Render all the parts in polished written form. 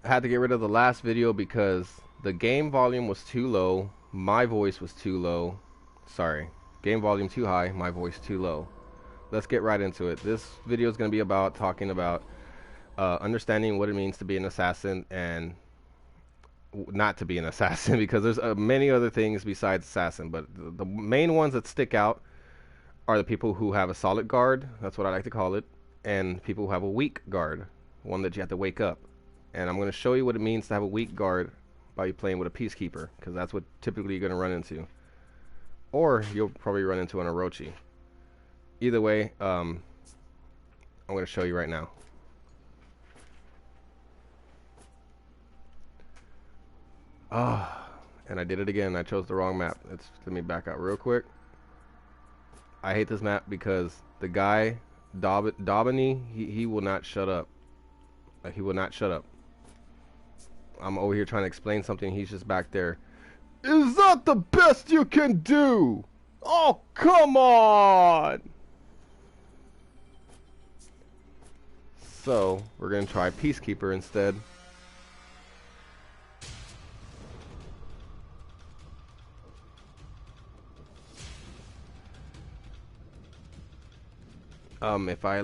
I had to get rid of the last video because the game volume was too low, my voice was too low. Sorry, game volume too high, my voice too low. Let's get right into it. This video is going to be about talking about understanding what it means to be an assassin and not to be an assassin because there's many other things besides assassin, but the main ones that stick out are the people who have a solid guard, that's what I like to call it, and people who have a weak guard, one that you have to wake up. And I'm going to show you what it means to have a weak guard by playing with a Peacekeeper, because that's what typically you're going to run into. Or you'll probably run into an Orochi. Either way, I'm going to show you right now. And I did it again. I chose the wrong map. Let me back out real quick. I hate this map because the guy, Daubeny, he will not shut up. He will not shut up. I'm over here trying to explain something. He's just back there. Is that the best you can do? Oh, come on! So, we're going to try Peacekeeper instead. If I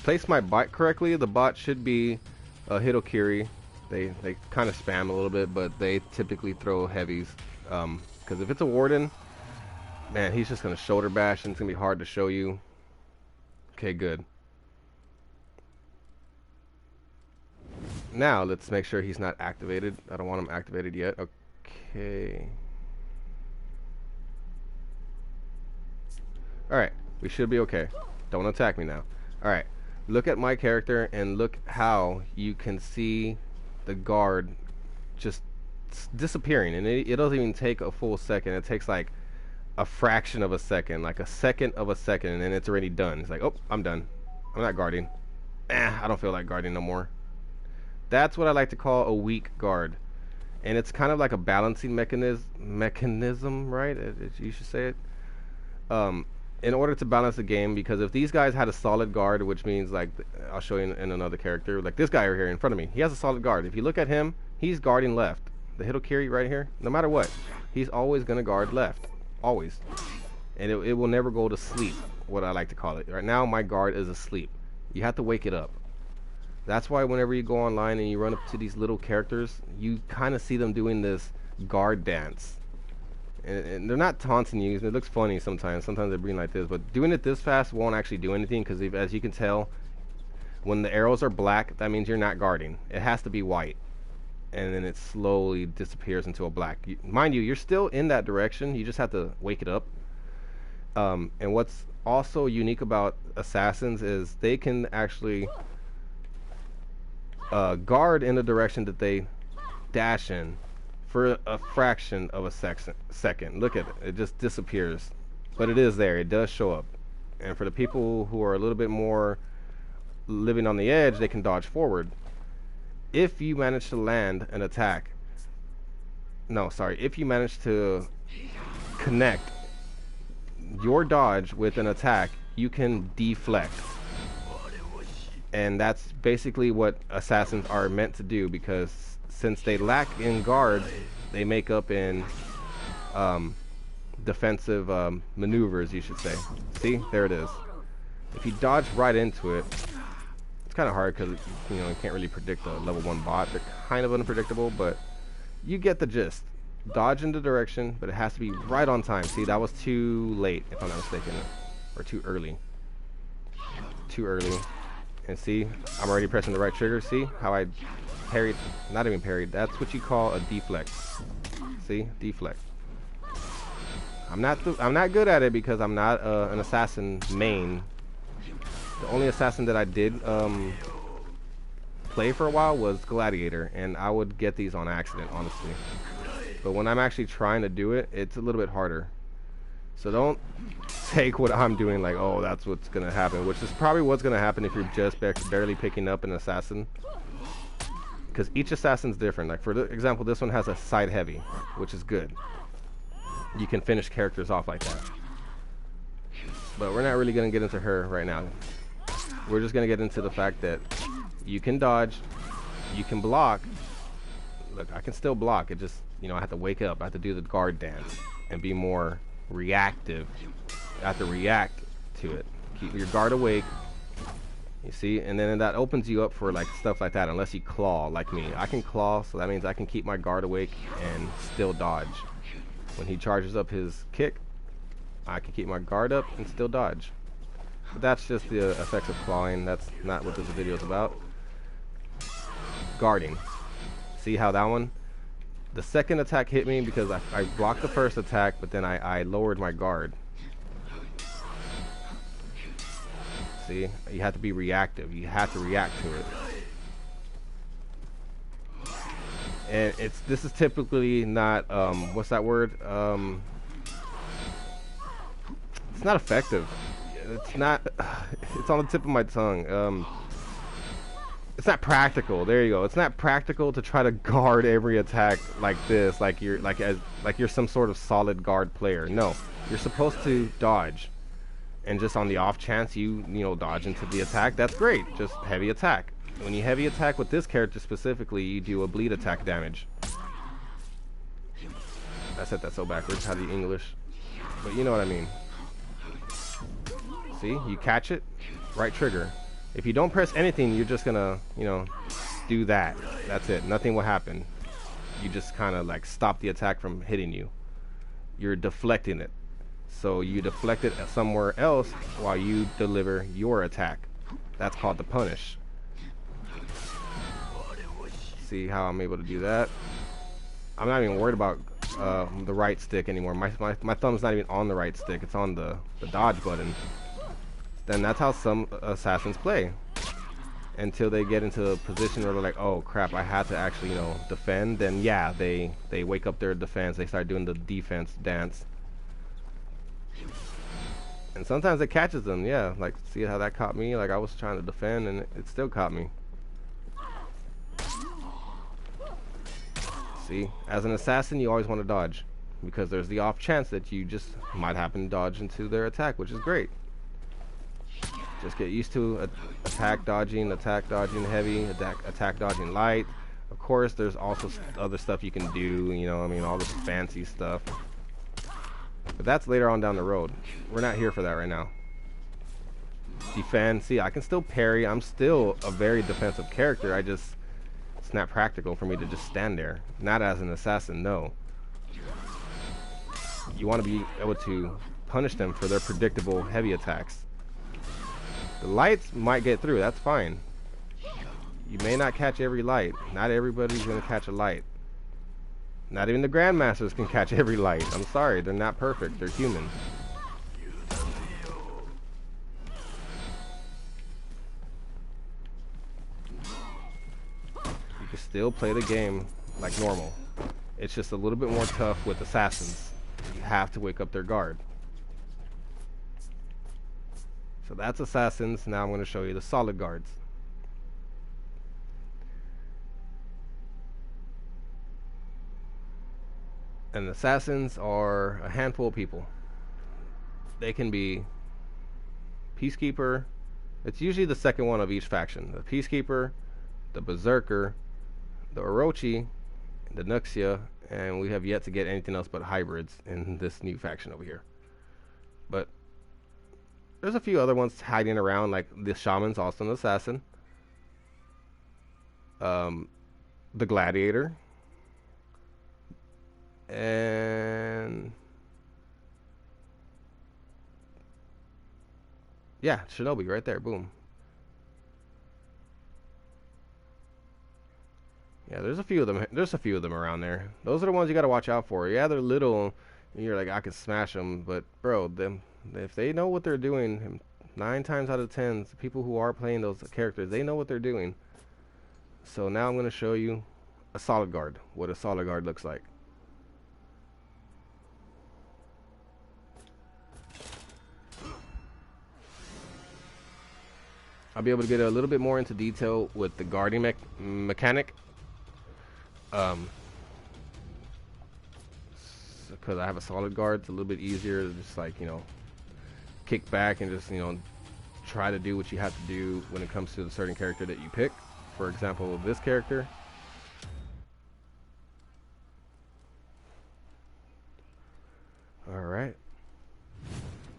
place my bot correctly, the bot should be a Hitokiri. They kind of spam a little bit, but they typically throw heavies. Because if it's a Warden, man, he's just going to shoulder bash and it's going to be hard to show you. Okay, good. Now, let's make sure he's not activated. I don't want him activated yet. Okay. Alright, we should be okay. Don't attack me now. Alright, look at my character and look how you can see the guard just disappearing. And it doesn't even take a full second. It takes like a fraction of a second, like a second of a second, and then it's already done. It's like, oh, I'm done. I'm not guarding. I don't feel like guarding no more. That's what I like to call a weak guard. And it's kind of like a balancing mechanism, right? You should say it. In order to balance the game, because if these guys had a solid guard, which means, like, I'll show you in another character, like this guy right here in front of me, he has a solid guard. If you look at him, he's guarding left. The Hitokiri right here, no matter what, he's always going to guard left. Always. And it will never go to sleep, what I like to call it. Right now, my guard is asleep. You have to wake it up. That's why whenever you go online and you run up to these little characters, you kind of see them doing this guard dance. And they're not taunting you. It looks funny sometimes. Sometimes they're being like this. But doing it this fast won't actually do anything because, as you can tell, when the arrows are black, that means you're not guarding. It has to be white. And then it slowly disappears into a black. Mind you, you're still in that direction. You just have to wake it up. And what's also unique about assassins is they can actually guard in the direction that they dash in for a fraction of a second. Look at it. It just disappears. But it is there. It does show up. And for the people who are a little bit more living on the edge, they can dodge forward. If you manage to land an attack, if you manage to connect your dodge with an attack, you can deflect. And that's basically what assassins are meant to do, because since they lack in guards, they make up in defensive maneuvers, you should say. See, there it is. If you dodge right into it, it's kind of hard because you can't really predict a level 1 bot. They're kind of unpredictable, but you get the gist. Dodge in the direction, but it has to be right on time. See, that was too late, if I'm not mistaken, or too early. Too early. And see, I'm already pressing the right trigger. See how I parried? Not even parried. That's what you call a deflect. See, deflect. I'm not good at it because I'm not an assassin main. The only assassin that I did play for a while was Gladiator, and I would get these on accident, honestly. But when I'm actually trying to do it, it's a little bit harder. So don't take what I'm doing like, oh, that's what's going to happen, which is probably what's going to happen if you're just barely picking up an assassin. Because each assassin's different. Like, for example, this one has a side heavy, which is good. You can finish characters off like that. But we're not really going to get into her right now. We're just going to get into the fact that you can dodge, you can block, look, I can still block. It just, you know, I have to wake up. I have to do the guard dance and be more reactive. I have to react to it. Keep your guard awake. You see, and then that opens you up for like stuff like that. Unless you claw like me, I can claw, so that means I can keep my guard awake and still dodge. When he charges up his kick, I can keep my guard up and still dodge. But that's just the effects of clawing. That's not what this video is about. Guarding. See how that one? The second attack hit me because I blocked the first attack, but then I lowered my guard. See? You have to be reactive. You have to react to it. And this is typically not what's that word? It's not effective. It's not. It's on the tip of my tongue. It's not practical. There you go. It's not practical to try to guard every attack like this, like you're some sort of solid guard player. No, you're supposed to dodge, and just on the off chance you dodge into the attack, that's great. Just heavy attack. When you heavy attack with this character specifically, you do a bleed attack damage. I said that so backwards. How do you English? But you know what I mean. See, you catch it, right trigger. If you don't press anything, you're just gonna, do that. That's it. Nothing will happen. You just kind of like stop the attack from hitting you. You're deflecting it. So you deflect it somewhere else while you deliver your attack. That's called the punish. See how I'm able to do that? I'm not even worried about the right stick anymore. My thumb's not even on the right stick. It's on the dodge button. Then that's how some assassins play. Until they get into a position where they're like, oh crap, I had to actually, defend. Then yeah, they wake up their defense. They start doing the defense dance. And sometimes it catches them, yeah. Like, see how that caught me? Like, I was trying to defend and it still caught me. See, as an assassin, you always want to dodge. Because there's the off chance that you just might happen to dodge into their attack, which is great. Just get used to attack dodging heavy, attack dodging light. Of course, there's also other stuff you can do, all this fancy stuff. But that's later on down the road. We're not here for that right now. Defend. See, I can still parry. I'm still a very defensive character. It's not practical for me to just stand there. Not as an assassin, no. You want to be able to punish them for their predictable heavy attacks. The lights might get through, that's fine. You may not catch every light. Not everybody's going to catch a light. Not even the Grandmasters can catch every light. I'm sorry, they're not perfect. They're human. You can still play the game like normal. It's just a little bit more tough with assassins. You have to wake up their guard. So that's assassins. Now I'm going to show you the solid guards. And assassins are a handful of people. They can be Peacekeeper. It's usually the second one of each faction. The Peacekeeper, the Berserker, the Orochi, the Nuxia, and we have yet to get anything else but hybrids in this new faction over here. But there's a few other ones hiding around, like the Shaman's also an assassin. The Gladiator. And yeah, Shinobi right there, boom. Yeah, there's a few of them. There's a few of them around there. Those are the ones you gotta watch out for. Yeah, they're little, and you're like, I could smash them, but bro, if they know what they're doing, 9 times out of 10, the people who are playing those characters, they know what they're doing. So now I'm gonna show you a solid guard. What a solid guard looks like. I'll be able to get a little bit more into detail with the guarding mechanic. Because I have a solid guard, it's a little bit easier to just like, kick back and just, try to do what you have to do when it comes to the certain character that you pick. For example, this character. Alright.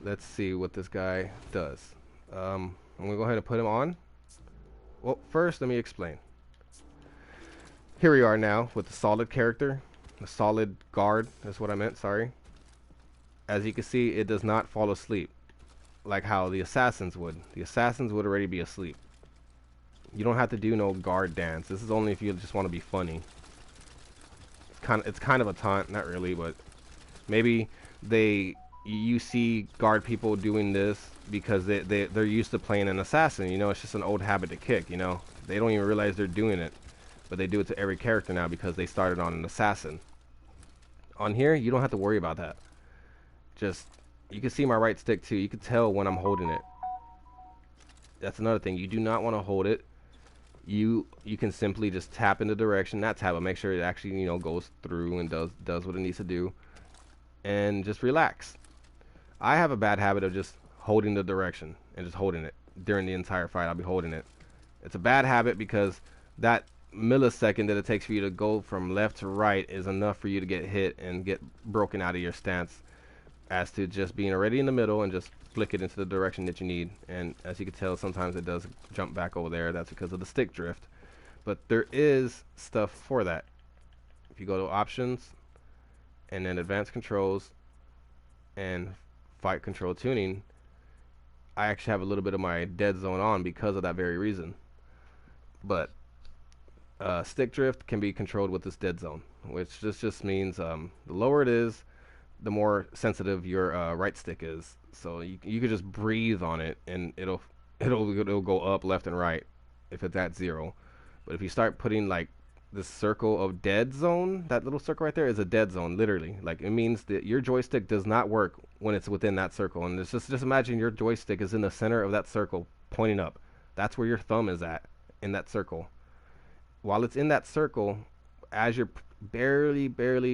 Let's see what this guy does. I'm going to go ahead and put him on. Well, first, let me explain. Here we are now with the solid character. The solid guard, that's what I meant, sorry. As you can see, it does not fall asleep like how the assassins would. The assassins would already be asleep. You don't have to do no guard dance. This is only if you just want to be funny. It's kind of a taunt, not really, but maybe you see guard people doing this because they're used to playing an assassin. You know, it's just an old habit to kick. You know, they don't even realize they're doing it, but they do it to every character now because they started on an assassin. On here, you don't have to worry about that. Just, you can see my right stick too. You can tell when I'm holding it. That's another thing. You do not want to hold it. You can simply just tap in the direction, not tap, but make sure it actually, you know, goes through and does what it needs to do, and just relax. I have a bad habit of just holding the direction and just holding it during the entire fight. I'll be holding it. It's a bad habit because that millisecond that it takes for you to go from left to right is enough for you to get hit and get broken out of your stance, as to just being already in the middle and just flick it into the direction that you need. And as you can tell, sometimes it does jump back over there. That's because of the stick drift. But there is stuff for that. If you go to options and then advanced controls and fight control tuning, I actually have a little bit of my dead zone on because of that very reason. But stick drift can be controlled with this dead zone, which just means the lower it is, the more sensitive your right stick is. So you could just breathe on it and it'll go up, left, and right if it's at 0. But if you start putting like this circle of dead zone, that little circle right there is a dead zone, literally. Like, it means that your joystick does not work when it's within that circle. And it's just imagine your joystick is in the center of that circle, pointing up. That's where your thumb is at, in that circle. While it's in that circle, as you're barely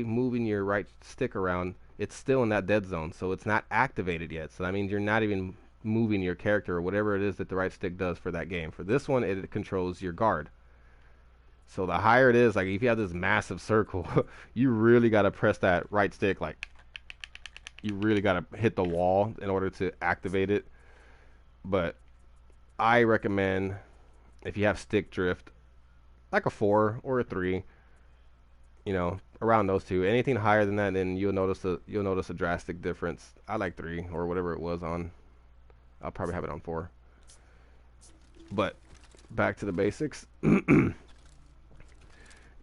moving your right stick around, it's still in that dead zone, so it's not activated yet. So that means you're not even moving your character or whatever it is that the right stick does for that game. For this one, it controls your guard. So the higher it is, like if you have this massive circle, you really got to press that right stick, like you really got to hit the wall in order to activate it. But I recommend, if you have stick drift, like a 4 or a 3, you know, around those two. Anything higher than that, then you'll notice a drastic difference. I like 3 or whatever it was on. I'll probably have it on 4. But back to the basics.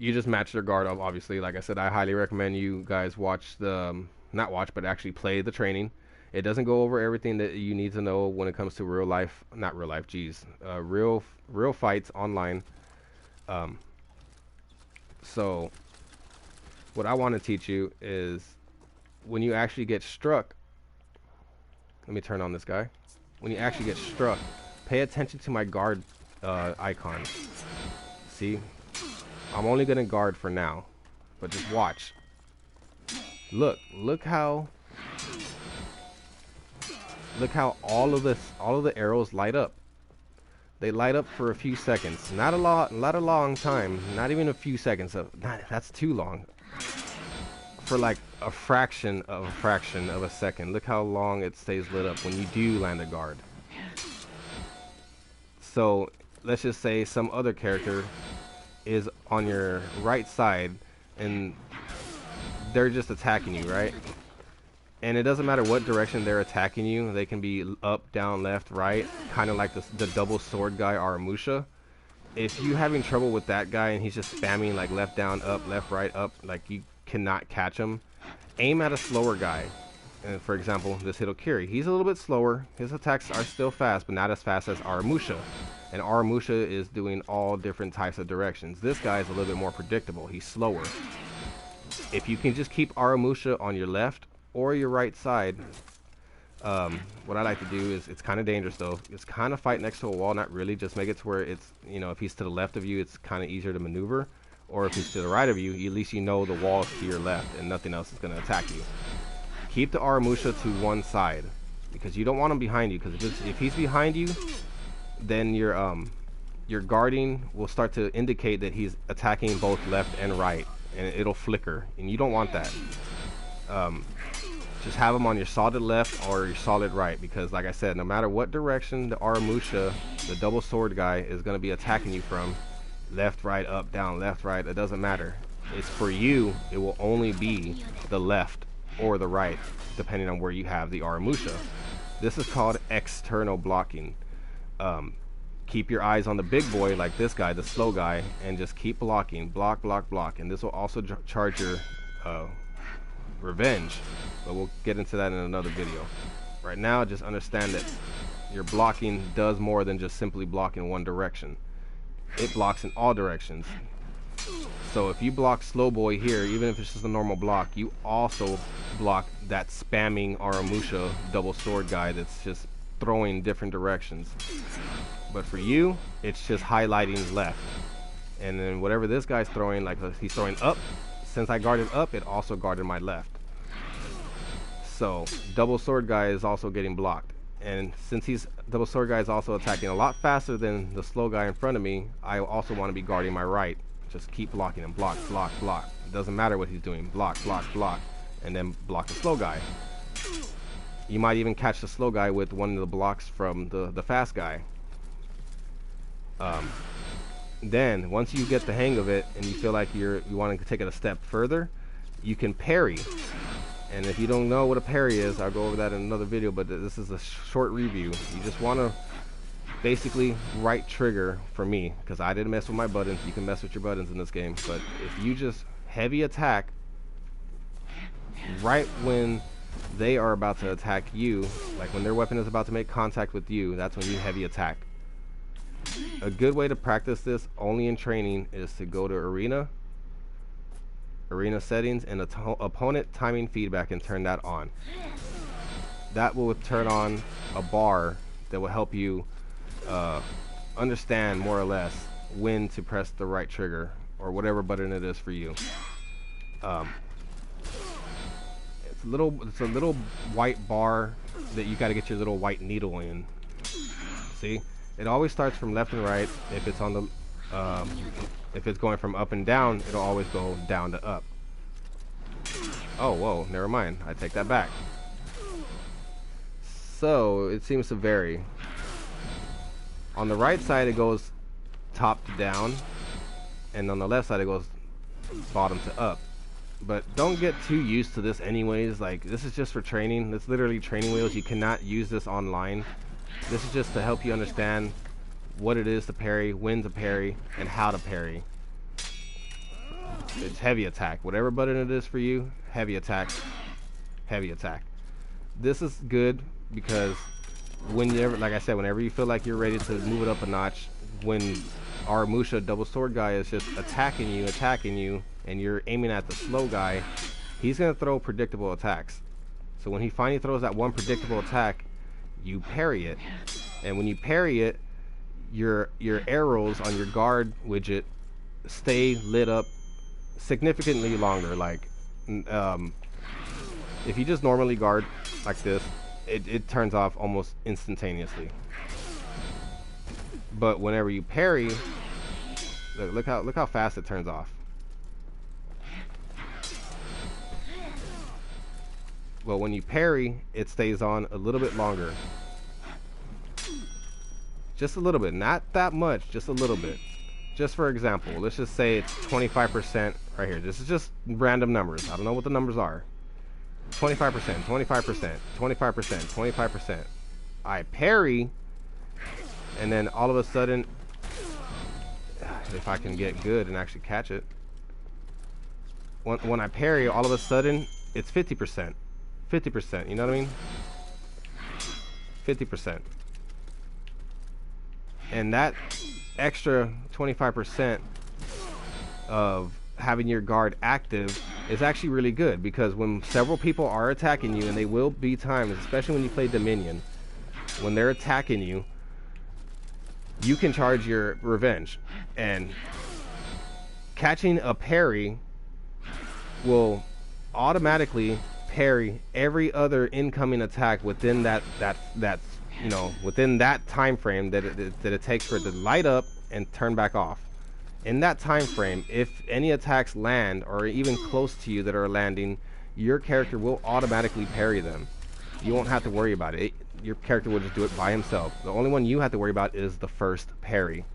You just match their guard up, obviously. Like I said, I highly recommend you guys watch the, not watch, but actually play the training. It doesn't go over everything that you need to know when it comes to real life, not real life, geez, real fights online. So what I want to teach you is when you actually get struck, let me turn on this guy. When you actually get struck, pay attention to my guard icon. See? I'm only going to guard for now, but just watch. Look how all of the arrows light up. They light up for a few seconds. Not a long time. Not even a few seconds. That's too long. For like a fraction of a second. Look how long it stays lit up when you do land a guard. So let's just say some other character is on your right side and they're just attacking you, right? And it doesn't matter what direction they're attacking you. They can be up, down, left, right, kind of like the double sword guy Aramusha. If you're having trouble with that guy and he's just spamming like left, down, up, left, right, up, like you cannot catch him, aim at a slower guy. And for example, this Hitokiri, he's a little bit slower. His attacks are still fast, but not as fast as Aramusha. And Aramusha is doing all different types of directions. This guy is a little bit more predictable. He's slower. If you can just keep Aramusha on your left or your right side, what I like to do is, it's kind of dangerous though, it's kind of fight next to a wall, not really, just make it to where it's, you know, if he's to the left of you, it's kind of easier to maneuver, or if he's to the right of you, at least you know the wall is to your left and nothing else is going to attack you. Keep the Aramusha to one side, because you don't want him behind you, because if he's behind you, then your guarding will start to indicate that he's attacking both left and right, and it'll flicker, and you don't want that. just have them on your solid left or your solid right, because like I said, no matter what direction the Aramusha, the double sword guy, is going to be attacking you from, left, right, up, down, left, right, it doesn't matter. It's for you, it will only be the left or the right, depending on where you have the Aramusha. This is called external blocking. Keep your eyes on the big boy, like this guy, the slow guy, and just keep blocking, block, block, block, and this will also charge your revenge, but we'll get into that in another video. Right now, just understand that your blocking does more than just simply blocking one direction. It blocks in all directions. So if you block slow boy here, even if it's just a normal block, you also block that spamming Aramusha double sword guy that's just throwing different directions. But for you, it's just highlighting left, and then whatever this guy's throwing, like he's throwing up, since I guarded up, it also guarded my left. So double sword guy is also getting blocked, and since he's double sword guy is also attacking a lot faster than the slow guy in front of me, I also want to be guarding my right. Just keep blocking him, block, block, block. It doesn't matter what he's doing, block, block, block, and then block the slow guy. You might even catch the slow guy with one of the blocks from the fast guy. Then once you get the hang of it and you feel like you want to take it a step further, you can parry. And if you don't know what a parry is, I'll go over that in another video, but this is a short review. You just want to basically right trigger, for me, because I didn't mess with my buttons. You can mess with your buttons in this game, but if you just heavy attack right when they are about to attack you, like when their weapon is about to make contact with you, that's when you heavy attack. A good way to practice this only in training is to go to arena settings and opponent timing feedback and turn that on. That will turn on a bar that will help you understand more or less when to press the right trigger or whatever button it is for you. It's a little white bar that you got to get your little white needle in. See? It always starts from left and right. If it's on the, if it's going from up and down, it'll always go down to up. Oh, whoa, never mind. I take that back. So it seems to vary. On the right side, it goes top to down, and on the left side, it goes bottom to up. But don't get too used to this anyways. Like, this is just for training. It's literally training wheels. You cannot use this online. This is just to help you understand what it is to parry, when to parry, and how to parry. It's heavy attack. Whatever button it is for you, heavy attack, heavy attack. This is good because whenever, like I said, whenever you feel like you're ready to move it up a notch, when Aramusha double sword guy is just attacking you, and you're aiming at the slow guy, he's going to throw predictable attacks. So when he finally throws that one predictable attack, you parry it, and when you parry it, your arrows on your guard widget stay lit up significantly longer. Like, if you just normally guard like this, it turns off almost instantaneously. But whenever you parry, look how fast it turns off. Well, when you parry, it stays on a little bit longer. Just a little bit, not that much, just a little bit. Just for example, let's just say it's 25% right here. This is just random numbers. I don't know what the numbers are. 25%, 25%, 25%, 25%. I parry, and then all of a sudden, if I can get good and actually catch it, when I parry, all of a sudden, it's 50%. 50%, you know what I mean? 50%. And that extra 25% of having your guard active is actually really good, because when several people are attacking you, and they will be times, especially when you play Dominion, when they're attacking you, you can charge your revenge, and catching a parry will automatically parry every other incoming attack within that you know, within that time frame that it takes for it to light up and turn back off. In that time frame, if any attacks land or even close to you that are landing, your character will automatically parry them. You won't have to worry about it. Your character will just do it by himself. The only one you have to worry about is the first parry.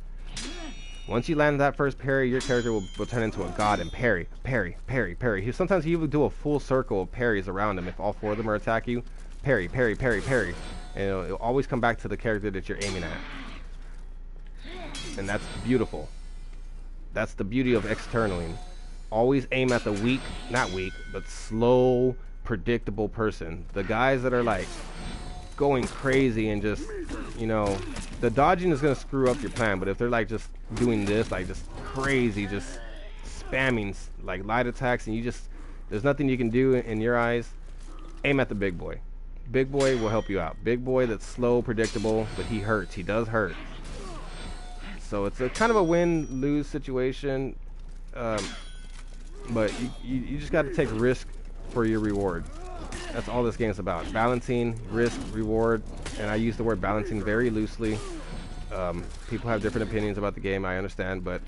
Once you land that first parry, your character will turn into a god and parry, parry, parry, parry. Sometimes he will do a full circle of parries around him if all four of them are attack you. Parry, parry, parry, parry. And it'll always come back to the character that you're aiming at. And that's beautiful. That's the beauty of externaling. Always aim at the weak, not weak, but slow, predictable person. The guys that are like going crazy and just, you know, the dodging is going to screw up your plan, but if they're like just doing this, like just crazy, just spamming like light attacks, and you just, there's nothing you can do in your eyes, aim at the big boy. Big boy will help you out. Big boy that's slow, predictable, but he hurts. He does hurt. So it's a kind of a win-lose situation, but you just got to take risk for your reward. That's all this game is about. Balancing, risk, reward, and I use the word balancing very loosely. People have different opinions about the game, I understand, but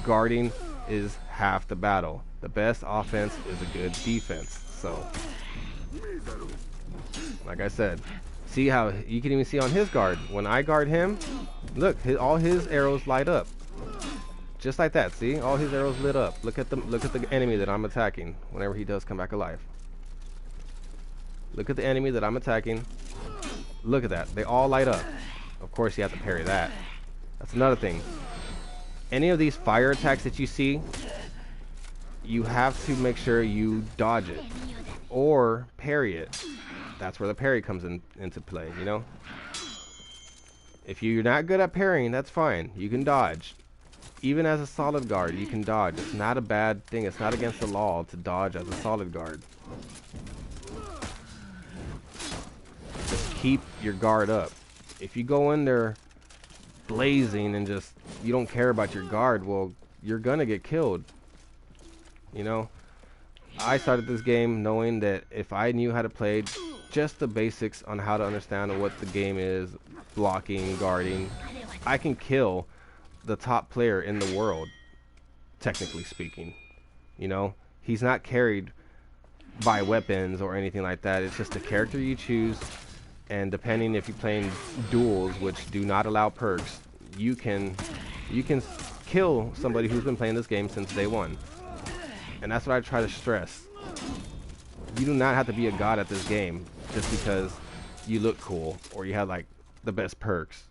guarding is half the battle. The best offense is a good defense. So, like I said, see how you can even see on his guard. When I guard him, look, all his arrows light up. Just like that, see? All his arrows lit up. Look at the enemy that I'm attacking whenever he does come back alive. Look at the enemy that I'm attacking. Look at that. They all light up. Of course, you have to parry that. That's another thing. Any of these fire attacks that you see, you have to make sure you dodge it or parry it. That's where the parry comes into play, you know? If you're not good at parrying, that's fine. You can dodge. Even as a solid guard, you can dodge. It's not a bad thing. It's not against the law to dodge as a solid guard. Just keep your guard up. If you go in there blazing and just, you don't care about your guard, well, you're gonna get killed. You know? I started this game knowing that if I knew how to play just the basics on how to understand what the game is, blocking, guarding, I can kill the top player in the world, technically speaking. You know, he's not carried by weapons or anything like that. It's just the character you choose, and depending if you're playing duels, which do not allow perks, you can kill somebody who's been playing this game since day one. And that's what I try to stress. You do not have to be a god at this game just because you look cool or you have like the best perks.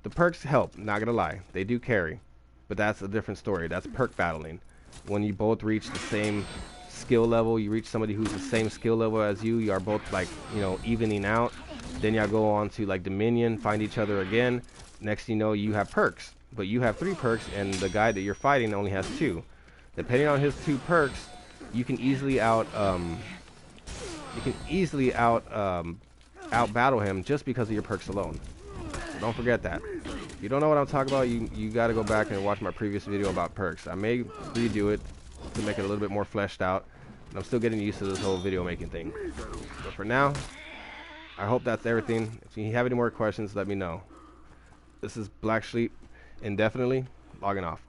The perks help, not gonna lie, they do carry, but that's a different story. That's perk battling. When you both reach the same skill level, you reach somebody who's the same skill level as you, you are both like, you know, evening out. Then y'all go on to like Dominion, find each other again. Next thing you know, you have perks, but you have 3 perks and the guy that you're fighting only has 2. Depending on his 2 perks, you can easily out battle him just because of your perks alone. So don't forget that. If you don't know what I'm talking about, you got to go back and watch my previous video about perks. I may redo it to make it a little bit more fleshed out. I'm still getting used to this whole video making thing. But for now, I hope that's everything. If you have any more questions, let me know. This is Black Sheep, indefinitely, logging off.